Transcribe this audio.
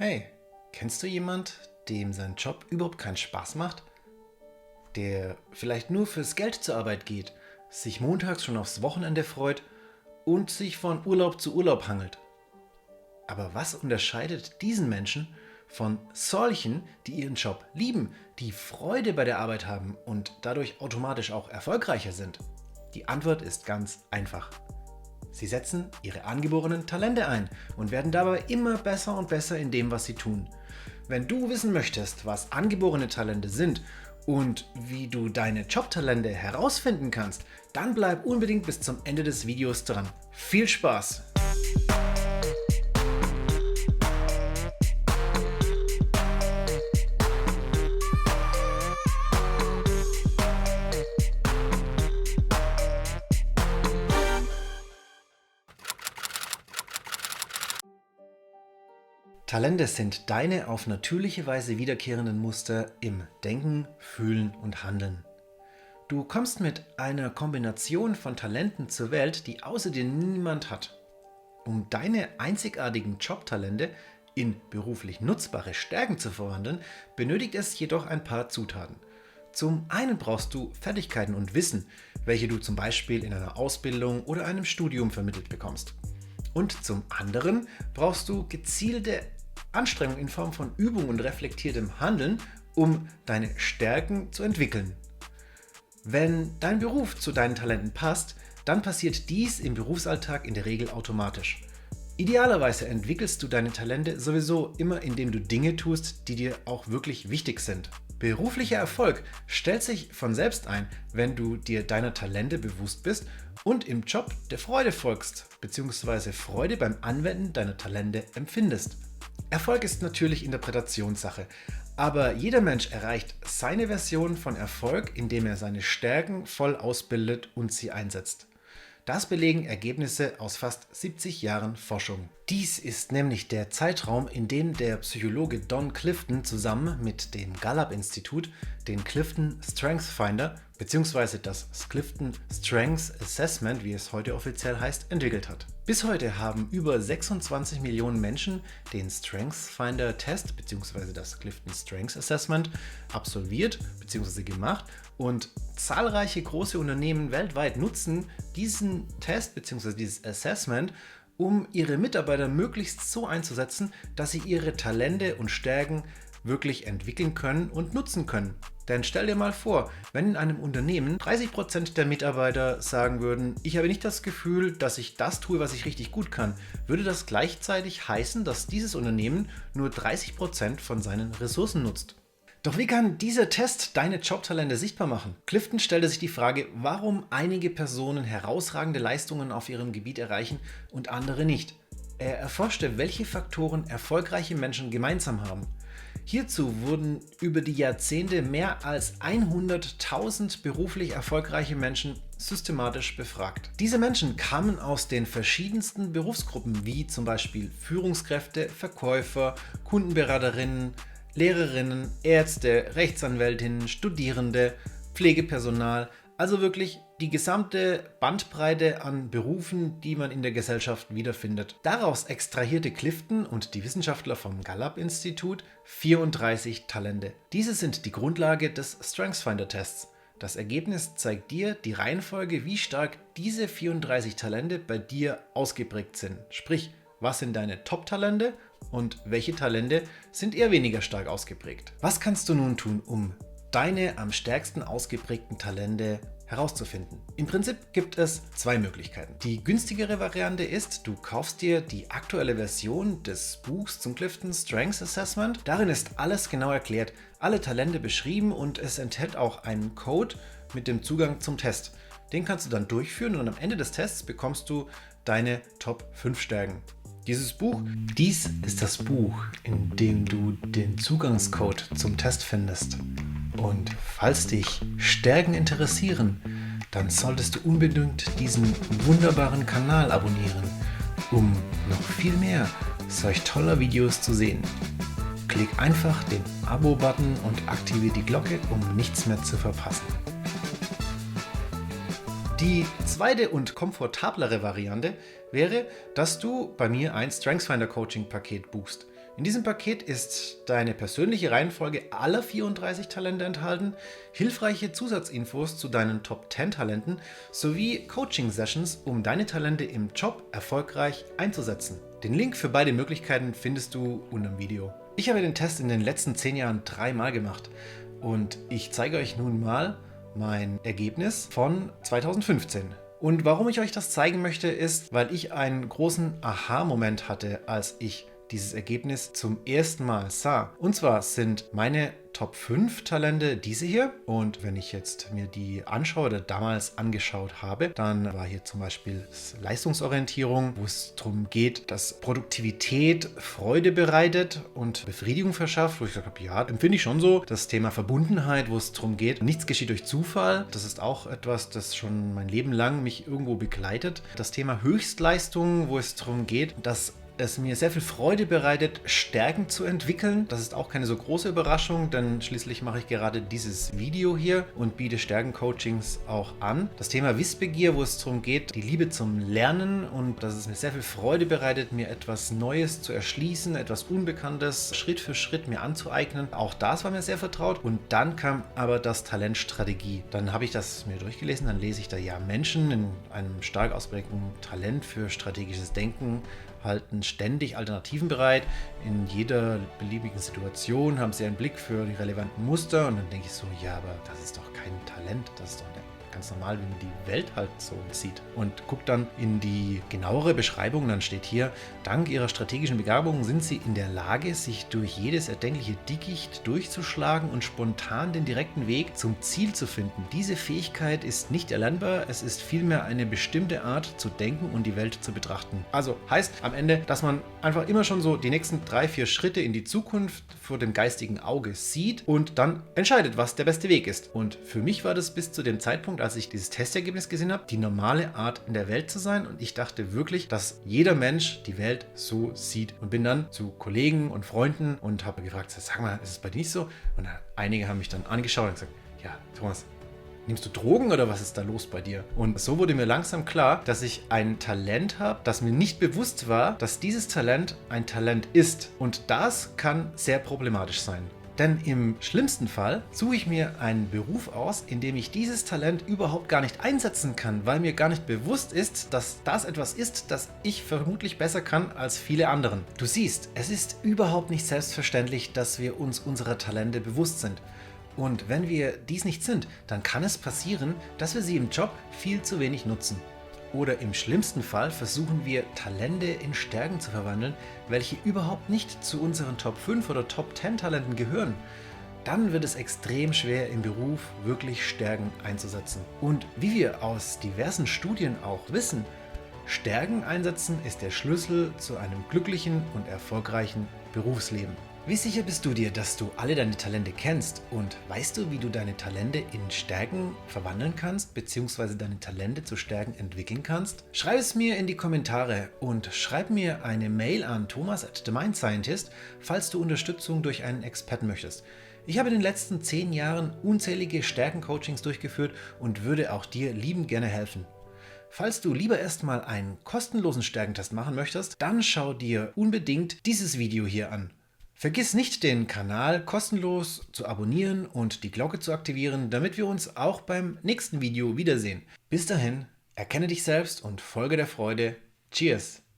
Hey, kennst du jemand, dem sein Job überhaupt keinen Spaß macht? Der vielleicht nur fürs Geld zur Arbeit geht, sich montags schon aufs Wochenende freut und sich von Urlaub zu Urlaub hangelt. Aber was unterscheidet diesen Menschen von solchen, die ihren Job lieben, die Freude bei der Arbeit haben und dadurch automatisch auch erfolgreicher sind? Die Antwort ist ganz einfach. Sie setzen ihre angeborenen Talente ein und werden dabei immer besser und besser in dem, was sie tun. Wenn du wissen möchtest, was angeborene Talente sind und wie du deine Jobtalente herausfinden kannst, dann bleib unbedingt bis zum Ende des Videos dran. Viel Spaß! Talente sind deine auf natürliche Weise wiederkehrenden Muster im Denken, Fühlen und Handeln. Du kommst mit einer Kombination von Talenten zur Welt, die außer dir niemand hat. Um deine einzigartigen Jobtalente in beruflich nutzbare Stärken zu verwandeln, benötigt es jedoch ein paar Zutaten. Zum einen brauchst du Fertigkeiten und Wissen, welche du zum Beispiel in einer Ausbildung oder einem Studium vermittelt bekommst. Und zum anderen brauchst du gezielte Anstrengung in Form von Übung und reflektiertem Handeln, um deine Stärken zu entwickeln. Wenn dein Beruf zu deinen Talenten passt, dann passiert dies im Berufsalltag in der Regel automatisch. Idealerweise entwickelst du deine Talente sowieso immer, indem du Dinge tust, die dir auch wirklich wichtig sind. Beruflicher Erfolg stellt sich von selbst ein, wenn du dir deiner Talente bewusst bist und im Job der Freude folgst, bzw. Freude beim Anwenden deiner Talente empfindest. Erfolg ist natürlich Interpretationssache, aber jeder Mensch erreicht seine Version von Erfolg, indem er seine Stärken voll ausbildet und sie einsetzt. Das belegen Ergebnisse aus fast 70 Jahren Forschung. Dies ist nämlich der Zeitraum, in dem der Psychologe Don Clifton zusammen mit dem Gallup-Institut den Clifton Strengths Finder bzw. das Clifton Strengths Assessment, wie es heute offiziell heißt, entwickelt hat. Bis heute haben über 26 Millionen Menschen den Strengths Finder Test bzw. das Clifton Strengths Assessment absolviert bzw. gemacht und zahlreiche große Unternehmen weltweit nutzen diesen Test bzw. dieses Assessment, um ihre Mitarbeiter möglichst so einzusetzen, dass sie ihre Talente und Stärken wirklich entwickeln können und nutzen können. Denn stell dir mal vor, wenn in einem Unternehmen 30% der Mitarbeiter sagen würden, ich habe nicht das Gefühl, dass ich das tue, was ich richtig gut kann, würde das gleichzeitig heißen, dass dieses Unternehmen nur 30% von seinen Ressourcen nutzt. Doch wie kann dieser Test deine Jobtalente sichtbar machen? Clifton stellte sich die Frage, warum einige Personen herausragende Leistungen auf ihrem Gebiet erreichen und andere nicht. Er erforschte, welche Faktoren erfolgreiche Menschen gemeinsam haben. Hierzu wurden über die Jahrzehnte mehr als 100.000 beruflich erfolgreiche Menschen systematisch befragt. Diese Menschen kamen aus den verschiedensten Berufsgruppen wie zum Beispiel Führungskräfte, Verkäufer, Kundenberaterinnen, Lehrerinnen, Ärzte, Rechtsanwältinnen, Studierende, Pflegepersonal, also wirklich die gesamte Bandbreite an Berufen, die man in der Gesellschaft wiederfindet. Daraus extrahierte Clifton und die Wissenschaftler vom Gallup-Institut 34 Talente. Diese sind die Grundlage des StrengthsFinder-Tests. Das Ergebnis zeigt dir die Reihenfolge, wie stark diese 34 Talente bei dir ausgeprägt sind. Sprich, was sind deine Top-Talente und welche Talente sind eher weniger stark ausgeprägt. Was kannst du nun tun, um deine am stärksten ausgeprägten Talente herauszufinden? Im Prinzip gibt es zwei Möglichkeiten. Die günstigere Variante ist, du kaufst dir die aktuelle Version des Buchs zum Clifton Strengths Assessment. Darin ist alles genau erklärt, alle Talente beschrieben und es enthält auch einen Code mit dem Zugang zum Test. Den kannst du dann durchführen und am Ende des Tests bekommst du deine Top 5 Stärken. Dies ist das Buch, in dem du den Zugangscode zum Test findest. Und falls dich Stärken interessieren, dann solltest du unbedingt diesen wunderbaren Kanal abonnieren, um noch viel mehr solch toller Videos zu sehen. Klick einfach den Abo-Button und aktiviere die Glocke, um nichts mehr zu verpassen. Die zweite und komfortablere Variante wäre, dass du bei mir ein StrengthsFinder Coaching Paket buchst. In diesem Paket ist deine persönliche Reihenfolge aller 34 Talente enthalten, hilfreiche Zusatzinfos zu deinen Top 10 Talenten sowie Coaching-Sessions, um deine Talente im Job erfolgreich einzusetzen. Den Link für beide Möglichkeiten findest du unter dem Video. Ich habe den Test in den letzten 10 Jahren 3-mal gemacht und ich zeige euch nun mal mein Ergebnis von 2015. Und warum ich euch das zeigen möchte, ist, weil ich einen großen Aha-Moment hatte, als ich dieses Ergebnis zum ersten Mal sah. Und zwar sind meine Top 5 Talente diese hier. Und wenn ich jetzt mir die anschaue oder damals angeschaut habe, dann war hier zum Beispiel Leistungsorientierung, wo es darum geht, dass Produktivität Freude bereitet und Befriedigung verschafft, wo ich gesagt habe, ja, empfinde ich schon so. Das Thema Verbundenheit, wo es darum geht, nichts geschieht durch Zufall. Das ist auch etwas, das schon mein Leben lang mich irgendwo begleitet. Das Thema Höchstleistung, wo es darum geht, dass es mir sehr viel Freude bereitet, Stärken zu entwickeln. Das ist auch keine so große Überraschung, denn schließlich mache ich gerade dieses Video hier und biete Stärkencoachings auch an. Das Thema Wissbegier, wo es darum geht, die Liebe zum Lernen und dass es mir sehr viel Freude bereitet, mir etwas Neues zu erschließen, etwas Unbekanntes Schritt für Schritt mir anzueignen. Auch das war mir sehr vertraut. Und dann kam aber das Talent Strategie. Dann habe ich das mir durchgelesen, dann lese ich da ja Menschen in einem stark ausprägten Talent für strategisches Denken halten ständig Alternativen bereit. In jeder beliebigen Situation haben sie einen Blick für die relevanten Muster und dann denke ich so, ja, aber das ist doch kein Talent, das ist doch ganz normal, wie man die Welt halt so sieht. Und guckt dann in die genauere Beschreibung, dann steht hier, dank ihrer strategischen Begabung sind sie in der Lage, sich durch jedes erdenkliche Dickicht durchzuschlagen und spontan den direkten Weg zum Ziel zu finden. Diese Fähigkeit ist nicht erlernbar, es ist vielmehr eine bestimmte Art zu denken und die Welt zu betrachten. Also heißt am Ende, dass man einfach immer schon so die nächsten 3-4 Schritte in die Zukunft vor dem geistigen Auge sieht und dann entscheidet, was der beste Weg ist. Und für mich war das bis zu dem Zeitpunkt, als ich dieses Testergebnis gesehen habe, die normale Art in der Welt zu sein. Und ich dachte wirklich, dass jeder Mensch die Welt so sieht. Und bin dann zu Kollegen und Freunden und habe gefragt, sag mal, ist es bei dir nicht so? Und einige haben mich dann angeschaut und gesagt, ja, Thomas, nimmst du Drogen oder was ist da los bei dir? Und so wurde mir langsam klar, dass ich ein Talent habe, das mir nicht bewusst war, dass dieses Talent ein Talent ist. Und das kann sehr problematisch sein. Denn im schlimmsten Fall suche ich mir einen Beruf aus, in dem ich dieses Talent überhaupt gar nicht einsetzen kann, weil mir gar nicht bewusst ist, dass das etwas ist, das ich vermutlich besser kann als viele anderen. Du siehst, es ist überhaupt nicht selbstverständlich, dass wir uns unserer Talente bewusst sind. Und wenn wir dies nicht sind, dann kann es passieren, dass wir sie im Job viel zu wenig nutzen. Oder im schlimmsten Fall versuchen wir, Talente in Stärken zu verwandeln, welche überhaupt nicht zu unseren Top 5 oder Top 10 Talenten gehören. Dann wird es extrem schwer, im Beruf wirklich Stärken einzusetzen. Und wie wir aus diversen Studien auch wissen, Stärken einsetzen ist der Schlüssel zu einem glücklichen und erfolgreichen Berufsleben. Wie sicher bist du dir, dass du alle deine Talente kennst und weißt du, wie du deine Talente in Stärken verwandeln kannst, beziehungsweise deine Talente zu Stärken entwickeln kannst? Schreib es mir in die Kommentare und schreib mir eine Mail an thomas@themindScientist, falls du Unterstützung durch einen Experten möchtest. Ich habe in den letzten 10 Jahren unzählige Stärken-Coachings durchgeführt und würde auch dir liebend gerne helfen. Falls du lieber erstmal einen kostenlosen Stärkentest machen möchtest, dann schau dir unbedingt dieses Video hier an. Vergiss nicht, den Kanal kostenlos zu abonnieren und die Glocke zu aktivieren, damit wir uns auch beim nächsten Video wiedersehen. Bis dahin, erkenne dich selbst und folge der Freude. Cheers!